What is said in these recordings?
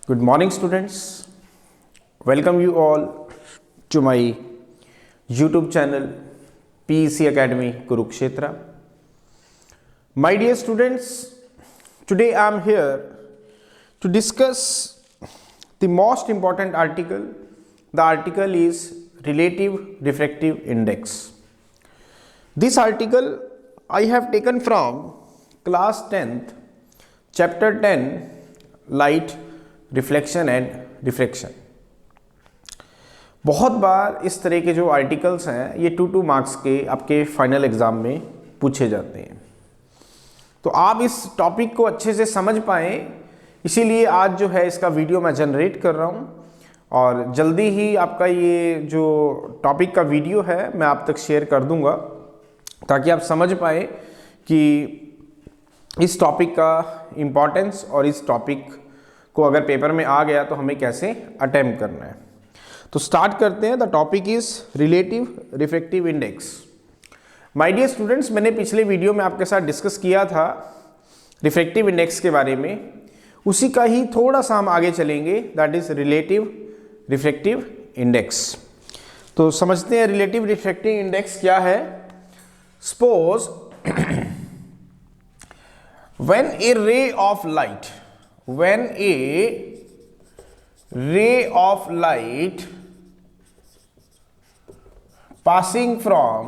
Good morning, students. Welcome you all to my YouTube channel PEC Academy Kurukshetra. My dear students, today I am here to discuss the most important article. The article is Relative Refractive Index. This article I have taken from class 10th, chapter 10, Light, reflection and refraction. बहुत बार इस तरह के जो articles हैं ये 2 marks के आपके final exam में पूछे जाते हैं, तो आप इस टॉपिक को अच्छे से समझ पाएँ इसीलिए आज जो है इसका वीडियो मैं जनरेट कर रहा हूँ और जल्दी ही आपका ये जो टॉपिक का वीडियो है मैं आप तक शेयर कर दूँगा ताकि आप समझ पाएँ कि इस टॉपिक का इम्पोर्टेंस और इस टॉपिक को अगर पेपर में आ गया तो हमें कैसे अटेम्प्ट करना है। तो स्टार्ट करते हैं। The topic is relative refractive index. My dear students, मैंने पिछले वीडियो में आपके साथ डिस्कस किया था रिफ्रैक्टिव इंडेक्स के बारे में, उसी का ही थोड़ा सा हम आगे चलेंगे, that is relative refractive index. तो समझते हैं रिलेटिव रिफ्रैक्टिव इंडेक्स क्या है। Suppose when a ray of light when a ray of light passing from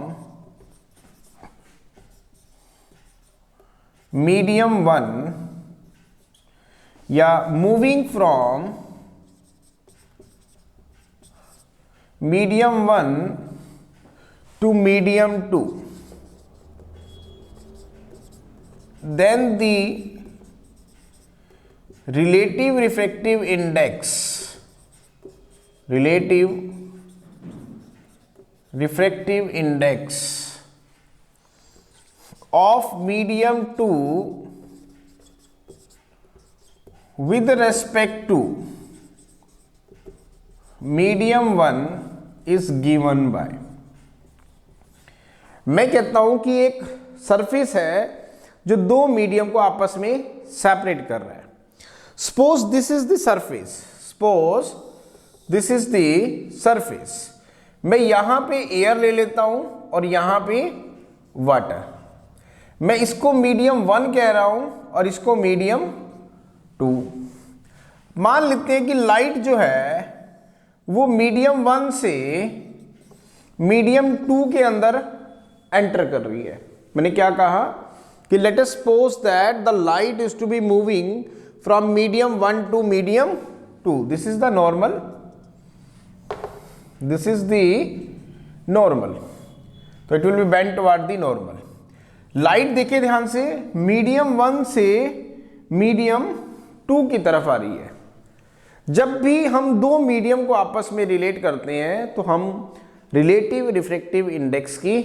medium 1 या moving from medium 1 to medium 2, then the relative refractive index of medium 2 with respect to medium 1 is given by। मैं कहता हूं कि एक surface है जो दो medium को आपस में सेपरेट कर रहा है। Suppose this is the surface, मैं यहां पे एयर ले लेता हूं और यहां पे वाटर। मैं इसको मीडियम 1 कह रहा हूं और इसको मीडियम 2। मान लेते हैं कि लाइट जो है वो मीडियम 1 से मीडियम 2 के अंदर एंटर कर रही है। मैंने क्या कहा कि let us suppose that the light is to be moving from medium 1 to medium 2. This is the normal. तो it will be bent toward the normal. Light देखिए ध्यान से, मीडियम 1 से मीडियम 2 की तरफ आ रही है। जब भी हम दो मीडियम को आपस में रिलेट करते हैं तो हम रिलेटिव रिफ्रैक्टिव इंडेक्स की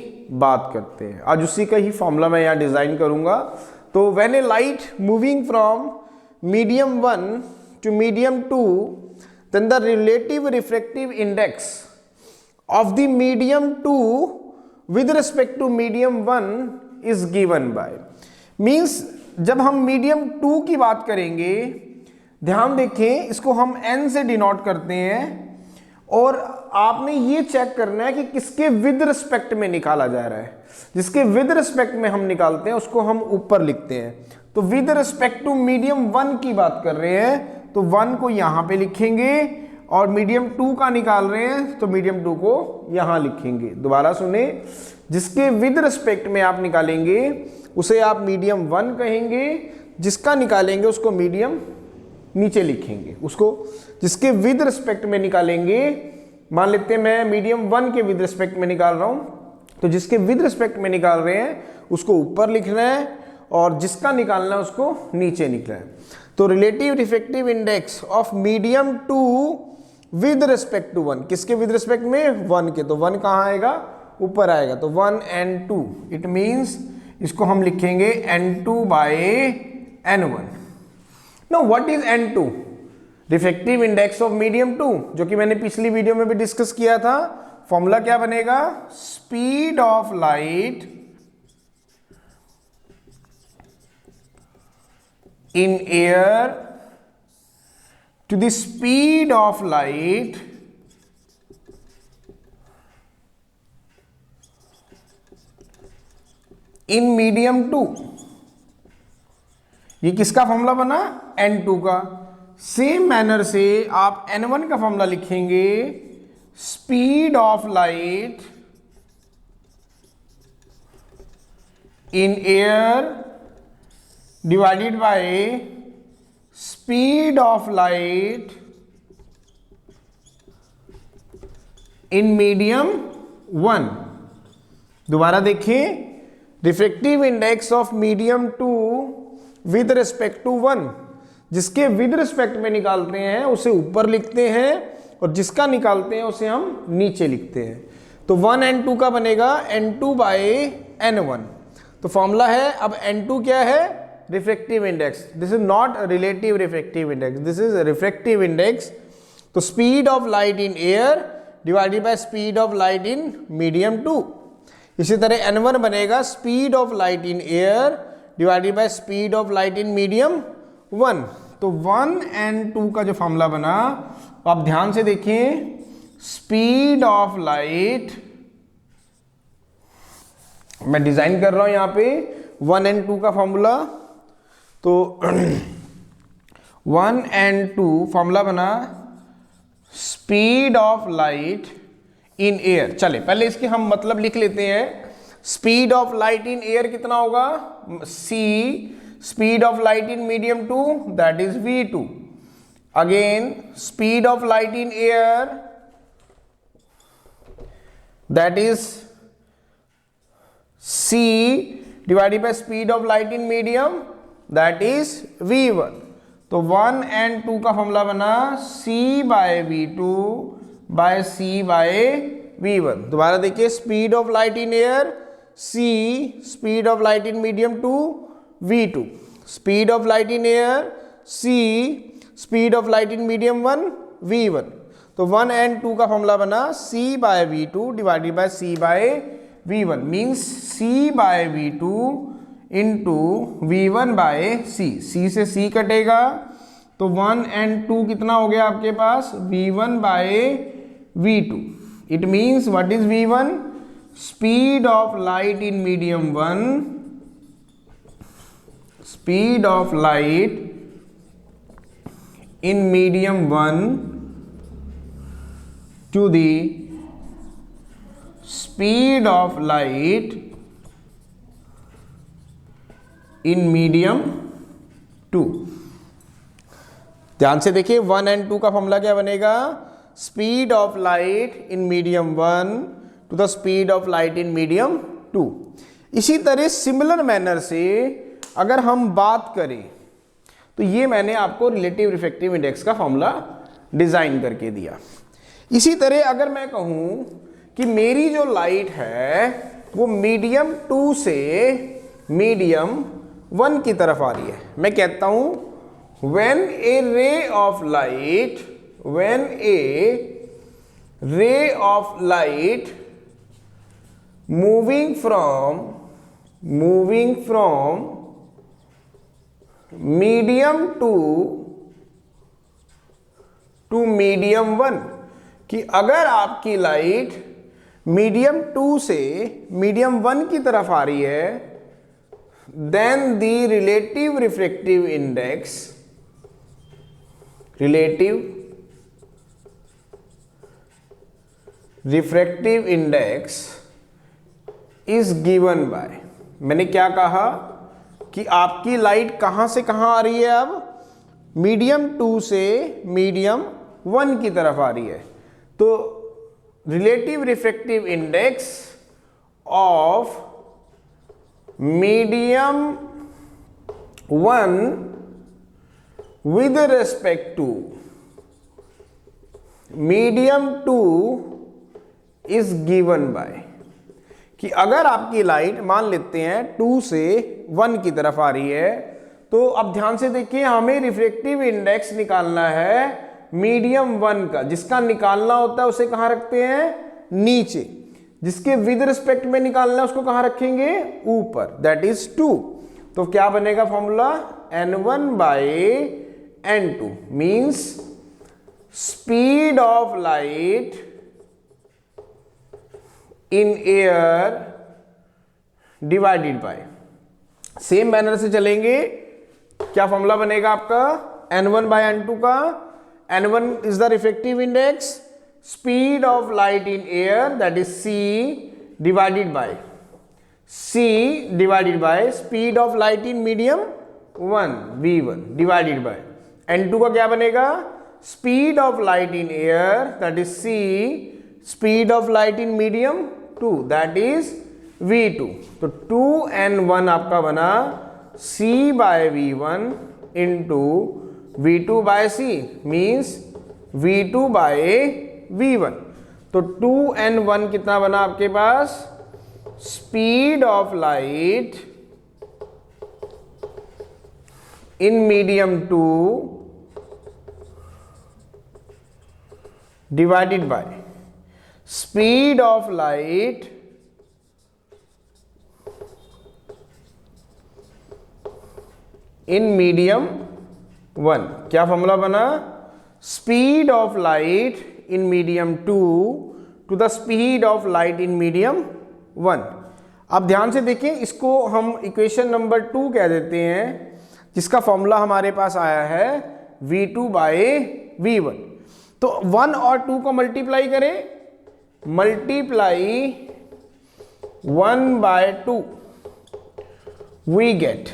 बात करते हैं। आज उसी का ही फॉर्मूला मैं यहाँ डिजाइन करूंगा। तो when A light moving from medium 1 to medium 2, then the relative refractive index of the medium 2 with respect to medium 1 is given by। means जब हम medium 2 की बात करेंगे, ध्यान देखें इसको हम n से डिनोट करते हैं और आपने ये चेक करना है कि किसके विद रिस्पेक्ट में निकाला जा रहा है। जिसके विद रिस्पेक्ट में हम निकालते हैं उसको हम ऊपर लिखते हैं। तो विद रिस्पेक्ट टू मीडियम 1 की बात कर रहे हैं तो 1 को यहां पे लिखेंगे और मीडियम 2 का निकाल रहे हैं तो मीडियम 2 को यहां लिखेंगे। दोबारा सुने, जिसके विद रिस्पेक्ट में आप निकालेंगे उसे आप मीडियम 1 कहेंगे, जिसका निकालेंगे उसको मीडियम नीचे लिखेंगे। उसको जिसके विद रिस्पेक्ट में निकालेंगे, मान लेते हैं मैं मीडियम 1 के विद रिस्पेक्ट में निकाल रहा हूं, तो जिसके विद रिस्पेक्ट में निकाल रहे हैं उसको ऊपर लिखना है और जिसका निकालना है उसको नीचे निकलना है। तो relative refractive index of medium 2 with respect to 1, किसके विद रिस्पेक्ट में? 1 के। तो 1 कहां आएगा? ऊपर आएगा। तो 1 and 2, इट मींस इसको हम लिखेंगे n2 by n1। Know what is n2? Refractive index of medium 2, जो कि मैंने पिछली वीडियो में भी डिस्कस किया था। फॉर्मूला क्या बनेगा? Speed of light in air to the speed of light in medium 2। ये किसका फॉर्मूला बना? N2 का। सेम मैनर से आप N1 का फॉर्मूला लिखेंगे, speed of light in air divided by speed of light in medium 1। दोबारा देखिए, refractive index of medium 2 with respect to 1। जिसके विद रिस्पेक्ट में निकालते हैं उसे ऊपर लिखते हैं और जिसका निकालते हैं उसे हम नीचे लिखते हैं। तो 1 N2 का बनेगा N2 बाय N1। तो फॉर्मूला है, अब N2 क्या है? Refractive index. This is not relative refractive index, this is refractive index. तो speed of light in air divided by speed of light in medium 2। इसी तरह N1 बनेगा speed of light in air divided by speed of light in medium 1। तो 1 N2 का जो formula बना, तो आप ध्यान से देखिए, स्पीड ऑफ लाइट, मैं डिजाइन कर रहा हूं यहां पे 1 N2 का फॉर्मूला। तो 1 N2 फॉर्मूला बना speed of light in air. चले पहले इसके हम मतलब लिख लेते हैं। Speed of light in air कितना होगा? c speed of light in medium 2, that is v2। Again speed of light in air, that is c divided by speed of light in medium, that is v1। तो 1 N2 का formula बना c by v2 by c by v1। दोबारा देखिए, speed of light in air c speed of light in medium 2 v2, speed of light in air c speed of light in medium 1 v1। तो 1 N2 का formula बना c by v2 divided by c by v1, means c by v2 into v1 by c से c कटेगा। तो 1 N2 कितना हो गया आपके पास? v1 by v2। It means what is v1? Speed of light in medium 1, speed of light in medium 1 to the speed of light in medium 2। ध्यान से देखिए, 1 and 2 का फॉर्मूला क्या बनेगा? Speed of light in medium 1 to the speed of light in medium 2। इसी तरह similar manner से अगर हम बात करें, तो ये मैंने आपको रिलेटिव रिफ्रैक्टिव इंडेक्स का फॉर्मूला डिजाइन करके दिया। इसी तरह अगर मैं कहूं कि मेरी जो लाइट है वो मीडियम 2 से मीडियम 1 की तरफ आ रही है, मैं कहता हूं when a ray of light moving from medium 2 to medium 1, कि अगर आपकी लाइट मीडियम 2 से मीडियम 1 की तरफ आ रही है, then the relative refractive index is given by, मैंने क्या कहा कि आपकी लाइट कहां से कहां आ रही है? अब मीडियम 2 से मीडियम 1 की तरफ आ रही है। तो relative refractive index of medium 1 with respect to medium 2 is given by, कि अगर आपकी लाइट मान लेते हैं 2 से 1 की तरफ आ रही है, तो अब ध्यान से देखिए, हमें रिफ्रैक्टिव इंडेक्स निकालना है मीडियम 1 का। जिसका निकालना होता है उसे कहां रखते हैं? नीचे। जिसके विद रिस्पेक्ट में निकालना है उसको कहां रखेंगे? ऊपर, दैट इज 2। तो क्या बनेगा formula? N1 by N2 means speed of light in air divided by, same manner से चलेंगे। क्या फॉर्मूला बनेगा आपका n1 बाय n2 का? n1 is the refractive index, speed of light in air that is c divided by speed of light in medium 1 v1 divided by n2 का क्या बनेगा? Speed of light in air that is c speed of light in medium 2 that is v2। तो 2n1 आपका बना c by v1 into v2 by c means v2 by v1। तो 2n1 कितना बना आपके पास? Speed of light in medium 2 divided by speed of light in medium 1। क्या formula बना? Speed of light in medium 2 to the speed of light in medium 1। अब ध्यान से देखिए, इसको हम इक्वेशन नंबर 2 कह देते हैं, जिसका फॉर्मूला हमारे पास आया है v2 बाय v1। तो 1 और 2 को मल्टीप्लाई करें, मल्टीप्लाई 1 बाय 2 वी गेट,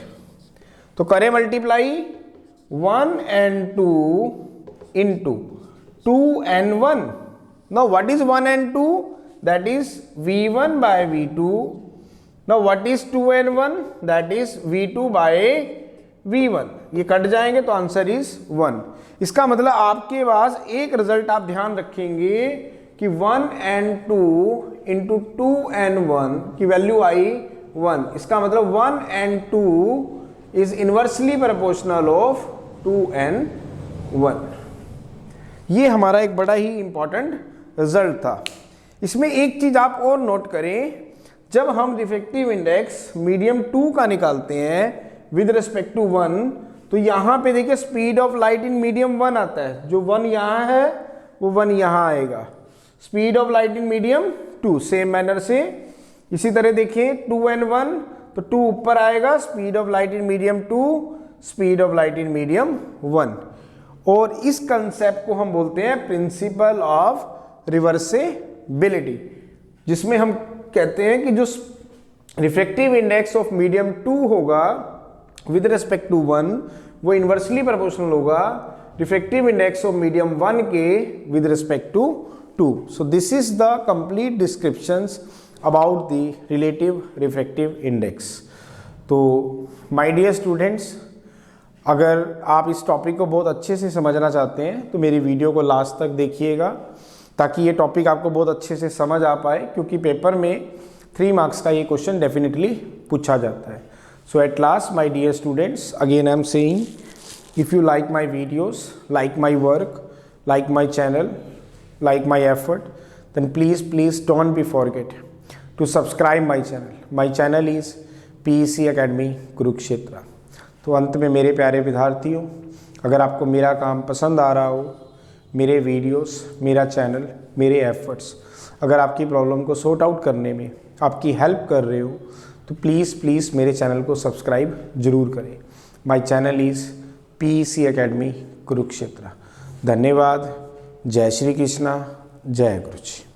तो करें multiply 1 and 2 into 2 and 1। Now what is 1 and 2? That is v1 by v2। Now what is 2 and 1? That is v2 by v1। ये कट जाएंगे तो answer is 1। इसका मतलब आपके पास एक रिजल्ट आप ध्यान रखेंगे कि 1 and 2 into 2 and 1 की वैल्यू आई 1। इसका मतलब 1 and 2 is inversely proportional of 2 and 1। ये हमारा एक बड़ा ही इंपॉर्टेंट रिजल्ट था। इसमें एक चीज आप और नोट करें, जब हम रिफ्रेक्टिव इंडेक्स मीडियम 2 का निकालते हैं विद रिस्पेक्ट टू 1, तो यहां पे देखिए speed of light in medium 1 आता है, जो 1 यहां है वो 1 यहां आएगा। Speed of light in medium 2 same manner से। इसी तरह देखिए 2 and 1, तो 2 ऊपर आएगा, speed of light in medium 2, speed of light in medium 1। और इस कंसेप्ट को हम बोलते हैं प्रिंसिपल ऑफ रिवर्सिबिलिटी, जिसमें हम कहते हैं कि जो रिफ्रेक्टिव इंडेक्स ऑफ मीडियम 2 होगा विद रिस्पेक्ट टू 1, वो इनवर्सली प्रोपोर्शनल होगा रिफ्रेक्टिव इंडेक्स ऑफ मीडियम 1 के with respect to 2। So this is the complete descriptions about the relative refractive index. तो माय डियर स्टूडेंट्स, अगर आप इस टॉपिक को बहुत अच्छे से समझना चाहते हैं तो मेरी वीडियो को लास्ट तक देखिएगा, ताकि ये टॉपिक आपको बहुत अच्छे से समझ आ पाए, क्योंकि पेपर में 3 मार्क्स का ये क्वेश्चन डेफिनेटली पूछा जाता है। So at last my dear students, again I am saying, if you like my videos, like my work, like my channel, like my effort, then please don't be forget to subscribe my channel. My channel is PEC Academy Kurukshetra. तो अंत में मेरे प्यारे विद्यार्थियों, अगर आपको मेरा काम पसंद आ रहा हो, मेरे वीडियोस, मेरा चैनल, मेरे एफर्ट्स अगर आपकी प्रॉब्लम को सॉर्ट आउट करने में आपकी हेल्प कर रहे हो, तो प्लीज़ मेरे चैनल को सब्सक्राइब जरूर करें। My channel is PEC Academy Kurukshetra. धन्यवाद। जय श्री कृष्णा, जय गुरु जी।